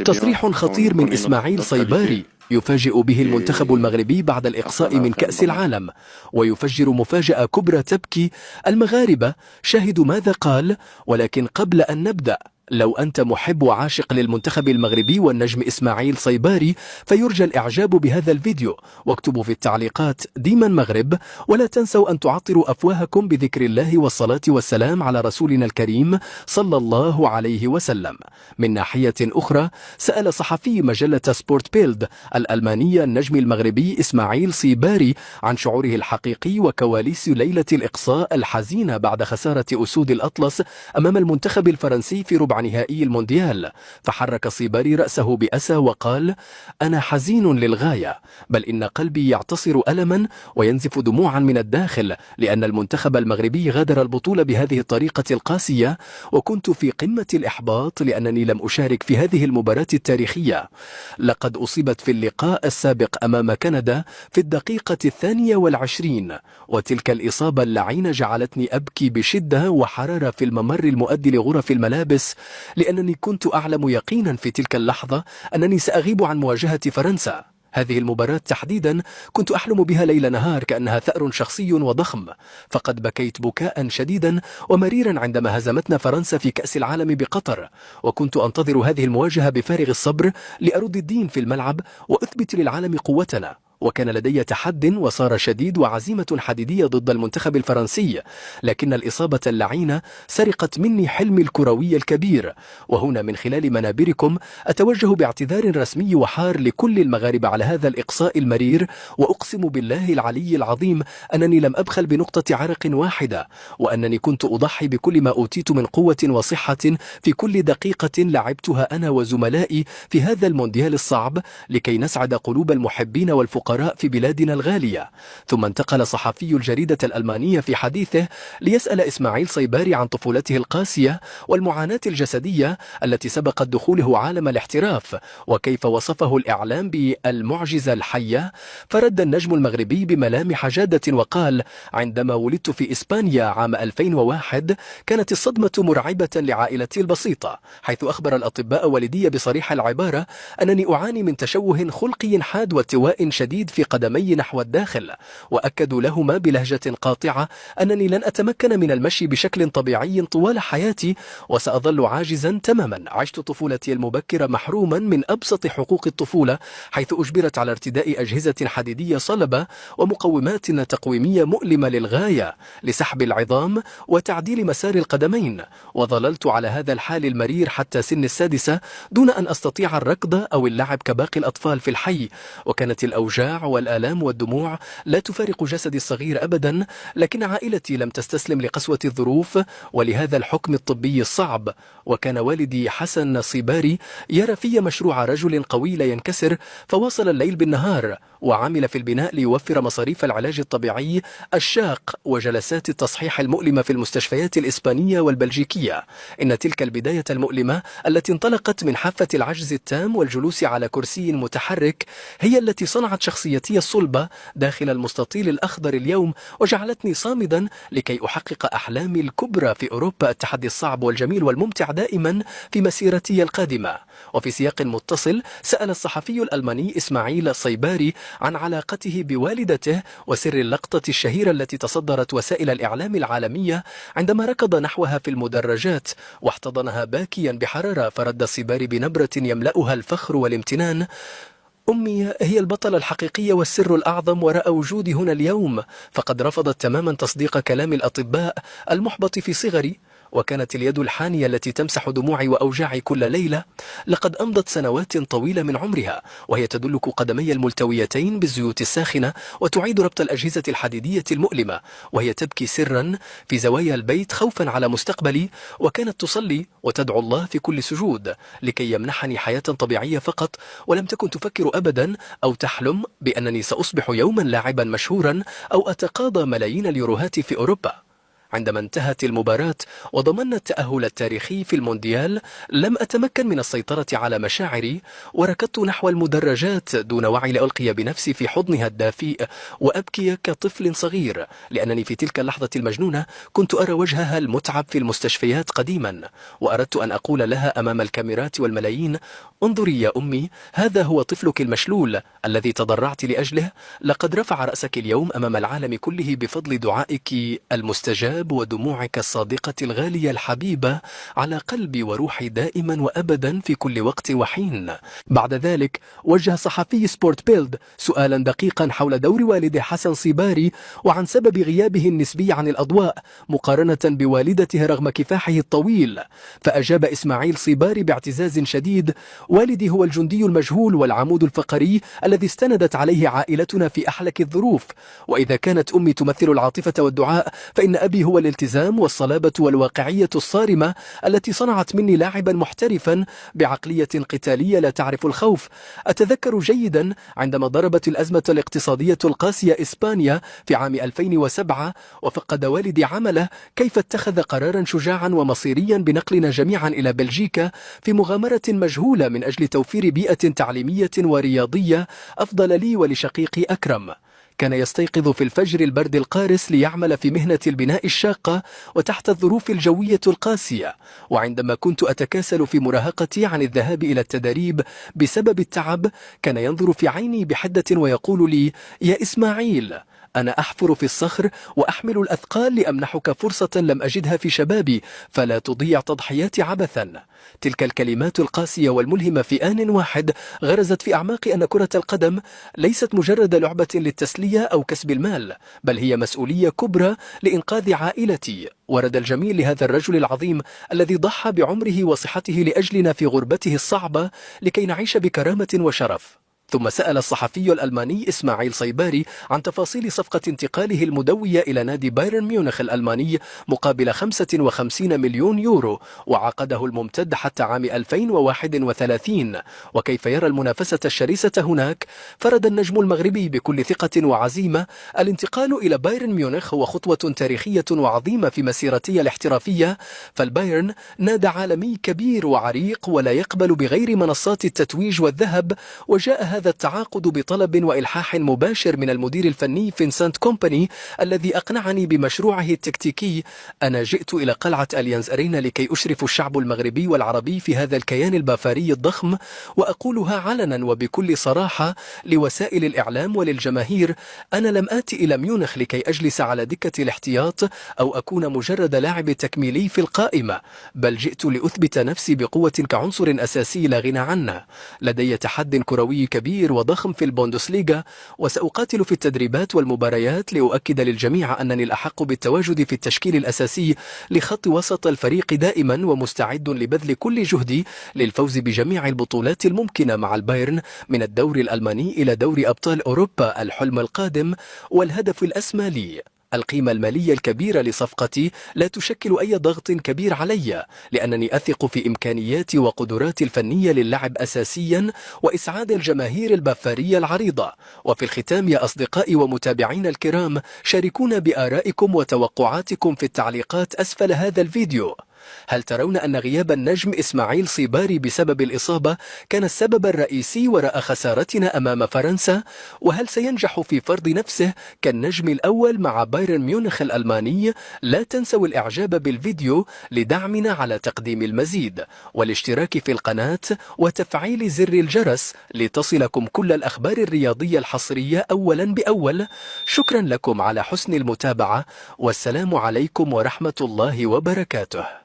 تصريح خطير من إسماعيل صيباري يفاجئ به المنتخب المغربي بعد الإقصاء من كأس العالم، ويفجر مفاجأة كبرى تبكي المغاربة. شاهدوا ماذا قال. ولكن قبل أن نبدأ، لو أنت محب وعاشق للمنتخب المغربي والنجم إسماعيل صيباري فيرجى الإعجاب بهذا الفيديو، واكتبوا في التعليقات ديما مغرب، ولا تنسوا أن تعطروا أفواهكم بذكر الله والصلاة والسلام على رسولنا الكريم صلى الله عليه وسلم. من ناحية أخرى، سأل صحفي مجلة سبورت بيلد الألمانية النجم المغربي إسماعيل صيباري عن شعوره الحقيقي وكواليس ليلة الإقصاء الحزينة بعد خسارة أسود الأطلس أمام المنتخب الفرنسي في ربع نهائي المونديال. فحرك صيباري رأسه بأسى وقال: أنا حزين للغاية، بل إن قلبي يعتصر ألما وينزف دموعا من الداخل، لأن المنتخب المغربي غادر البطولة بهذه الطريقة القاسية، وكنت في قمة الإحباط لأنني لم أشارك في هذه المباراة التاريخية. لقد أصيبت في اللقاء السابق أمام كندا في الدقيقة 22، وتلك الإصابة اللعينة جعلتني أبكي بشدة وحرارة في الممر المؤدي لغرف الملابس، لأنني كنت أعلم يقينا في تلك اللحظة أنني سأغيب عن مواجهة فرنسا. هذه المباراة تحديدا كنت أحلم بها ليل نهار، كأنها ثأر شخصي وضخم. فقد بكيت بكاء شديدا ومريرا عندما هزمتنا فرنسا في كأس العالم بقطر، وكنت أنتظر هذه المواجهة بفارغ الصبر لأرد الدين في الملعب وأثبت للعالم قوتنا. وكان لدي تحد وصار شديد وعزيمة حديدية ضد المنتخب الفرنسي، لكن الإصابة اللعينة سرقت مني حلمي الكروي الكبير. وهنا من خلال منابركم أتوجه باعتذار رسمي وحار لكل المغاربة على هذا الإقصاء المرير، وأقسم بالله العلي العظيم أنني لم أبخل بنقطة عرق واحدة، وأنني كنت أضحي بكل ما أوتيت من قوة وصحة في كل دقيقة لعبتها أنا وزملائي في هذا المونديال الصعب، لكي نسعد قلوب المحبين والفقراء في بلادنا الغالية. ثم انتقل صحفي الجريدة الألمانية في حديثه ليسأل إسماعيل صيباري عن طفولته القاسية والمعاناة الجسدية التي سبقت دخوله عالم الاحتراف، وكيف وصفه الإعلام بالمعجزة الحية. فرد النجم المغربي بملامح جادة وقال: عندما ولدت في إسبانيا عام 2001 كانت الصدمة مرعبة لعائلتي البسيطة، حيث أخبر الأطباء والدي بصريح العبارة أنني أعاني من تشوه خلقي حاد والتواء شديد في قدمي نحو الداخل، وأكدوا لهما بلهجة قاطعة أنني لن أتمكن من المشي بشكل طبيعي طوال حياتي، وسأظل عاجزا تماما. عشت طفولتي المبكرة محروما من أبسط حقوق الطفولة، حيث أجبرت على ارتداء أجهزة حديدية صلبة ومقومات تقويمية مؤلمة للغاية لسحب العظام وتعديل مسار القدمين، وظللت على هذا الحال المرير حتى سن السادسة دون أن أستطيع الركض أو اللعب كباقي الأطفال في الحي. وكانت الأوجاع والآلام والدموع لا تفارق جسدي الصغير أبدا، لكن عائلتي لم تستسلم لقسوة الظروف ولهذا الحكم الطبي الصعب. وكان والدي حسن صيباري يرى في مشروع رجل قوي لا ينكسر، فواصل الليل بالنهار وعمل في البناء ليوفر مصاريف العلاج الطبيعي الشاق وجلسات التصحيح المؤلمة في المستشفيات الإسبانية والبلجيكية. إن تلك البداية المؤلمة التي انطلقت من حافة العجز التام والجلوس على كرسي متحرك هي التي صنعت شخصيتي الصلبة داخل المستطيل الأخضر اليوم، وجعلتني صامدا لكي أحقق أحلامي الكبرى في أوروبا، التحدي الصعب والجميل والممتع دائما في مسيرتي القادمة. وفي سياق متصل، سأل الصحفي الألماني إسماعيل صيباري عن علاقته بوالدته وسر اللقطة الشهيرة التي تصدرت وسائل الإعلام العالمية عندما ركض نحوها في المدرجات واحتضنها باكيا بحرارة. فرد صيباري بنبرة يملأها الفخر والامتنان: أمي هي البطلة الحقيقية والسر الأعظم وراء وجودي هنا اليوم. فقد رفضت تماما تصديق كلام الأطباء المحبط في صغري، وكانت اليد الحانية التي تمسح دموعي وأوجاعي كل ليلة لقد أمضت سنوات طويلة من عمرها، وهي تدلك قدمي الملتويتين بالزيوت الساخنة وتعيد ربط الأجهزة الحديدية المؤلمة، وهي تبكي سرا في زوايا البيت خوفا على مستقبلي، وكانت تصلي وتدعو الله في كل سجود لكي يمنحني حياة طبيعية فقط، ولم تكن تفكر أبدا أو تحلم بأنني سأصبح يوما لاعبا مشهورا أو أتقاضى ملايين اليوروهات في أوروبا. عندما انتهت المباراة وضمننا التأهل التاريخي في المونديال لم أتمكن من السيطرة على مشاعري، وركضت نحو المدرجات دون وعي لألقي بنفسي في حضنها الدافئ وأبكي كطفل صغير، لأنني في تلك اللحظة المجنونة كنت أرى وجهها المتعب في المستشفيات قديما، وأردت أن أقول لها أمام الكاميرات والملايين: انظري يا أمي، هذا هو طفلك المشلول الذي تضرعت لأجله، لقد رفع رأسك اليوم أمام العالم كله بفضل دعائك المستجاب ودموعك الصادقة الغالية الحبيبة على قلبي وروحي دائما وأبدا في كل وقت وحين. بعد ذلك وجه صحفي سبورت بيلد سؤالا دقيقا حول دور والده حسن صيباري وعن سبب غيابه النسبي عن الأضواء مقارنة بوالدته رغم كفاحه الطويل، فأجاب إسماعيل صيباري باعتزاز شديد: والدي هو الجندي المجهول والعمود الفقري الذي استندت عليه عائلتنا في أحلك الظروف، وإذا كانت أمي تمثل العاطفة والدعاء فإن أبي هو الالتزام والصلابة والواقعية الصارمة التي صنعت مني لاعبا محترفا بعقلية قتالية لا تعرف الخوف. أتذكر جيدا عندما ضربت الأزمة الاقتصادية القاسية إسبانيا في عام 2007 وفقد والدي عمله، كيف اتخذ قرارا شجاعا ومصيريا بنقلنا جميعا إلى بلجيكا في مغامرة مجهولة من أجل توفير بيئة تعليمية ورياضية أفضل لي ولشقيقي أكرم. كان يستيقظ في الفجر البرد القارس ليعمل في مهنة البناء الشاقة وتحت الظروف الجوية القاسية، وعندما كنت أتكاسل في مراهقتي عن الذهاب إلى التدريب بسبب التعب كان ينظر في عيني بحدة ويقول لي: يا إسماعيل، أنا أحفر في الصخر وأحمل الأثقال لأمنحك فرصة لم أجدها في شبابي، فلا تضيع تضحياتي عبثا. تلك الكلمات القاسية والملهمة في آن واحد غرزت في أعماقي أن كرة القدم ليست مجرد لعبة للتسلية أو كسب المال، بل هي مسؤولية كبرى لإنقاذ عائلتي. ورد الجميل لهذا الرجل العظيم الذي ضحى بعمره وصحته لأجلنا في غربته الصعبة لكي نعيش بكرامة وشرف. ثم سأل الصحفي الألماني إسماعيل صيباري عن تفاصيل صفقة انتقاله المدوية إلى نادي بايرن ميونخ الألماني مقابل 55 مليون يورو وعقده الممتد حتى عام 2031، وكيف يرى المنافسة الشرسة هناك. فرد النجم المغربي بكل ثقة وعزيمة: الانتقال إلى بايرن ميونخ هو خطوة تاريخية وعظيمة في مسيرتي الاحترافية، فالبايرن نادي عالمي كبير وعريق ولا يقبل بغير منصات التتويج والذهب، وجاء هذا التعاقد بطلب وإلحاح مباشر من المدير الفني فينسنت كومباني الذي أقنعني بمشروعه التكتيكي. أنا جئت إلى قلعة أليانز أرينا لكي أشرف الشعب المغربي والعربي في هذا الكيان البافاري الضخم، وأقولها علنا وبكل صراحة لوسائل الإعلام وللجماهير: أنا لم آتي إلى ميونخ لكي أجلس على دكة الاحتياط أو أكون مجرد لاعب تكميلي في القائمة، بل جئت لأثبت نفسي بقوة كعنصر أساسي لا غنى عنه. لدي تحد كروي كبير وضخم في البوندسليغا، وسأقاتل في التدريبات والمباريات لأؤكد للجميع أنني الأحق بالتواجد في التشكيل الأساسي لخط وسط الفريق دائما، ومستعد لبذل كل جهدي للفوز بجميع البطولات الممكنة مع البايرن، من الدوري الألماني إلى دوري أبطال أوروبا الحلم القادم والهدف الأسمى لي. القيمة المالية الكبيرة لصفقتي لا تشكل أي ضغط كبير علي، لأنني أثق في إمكانياتي وقدراتي الفنية للعب أساسيا وإسعاد الجماهير البافارية العريضة. وفي الختام يا أصدقائي ومتابعين الكرام، شاركونا بآرائكم وتوقعاتكم في التعليقات أسفل هذا الفيديو. هل ترون أن غياب النجم إسماعيل صيباري بسبب الإصابة كان السبب الرئيسي وراء خسارتنا أمام فرنسا؟ وهل سينجح في فرض نفسه كالنجم الأول مع بايرن ميونخ الألماني؟ لا تنسوا الإعجاب بالفيديو لدعمنا على تقديم المزيد، والاشتراك في القناة وتفعيل زر الجرس لتصلكم كل الأخبار الرياضية الحصرية أولا بأول. شكرا لكم على حسن المتابعة، والسلام عليكم ورحمة الله وبركاته.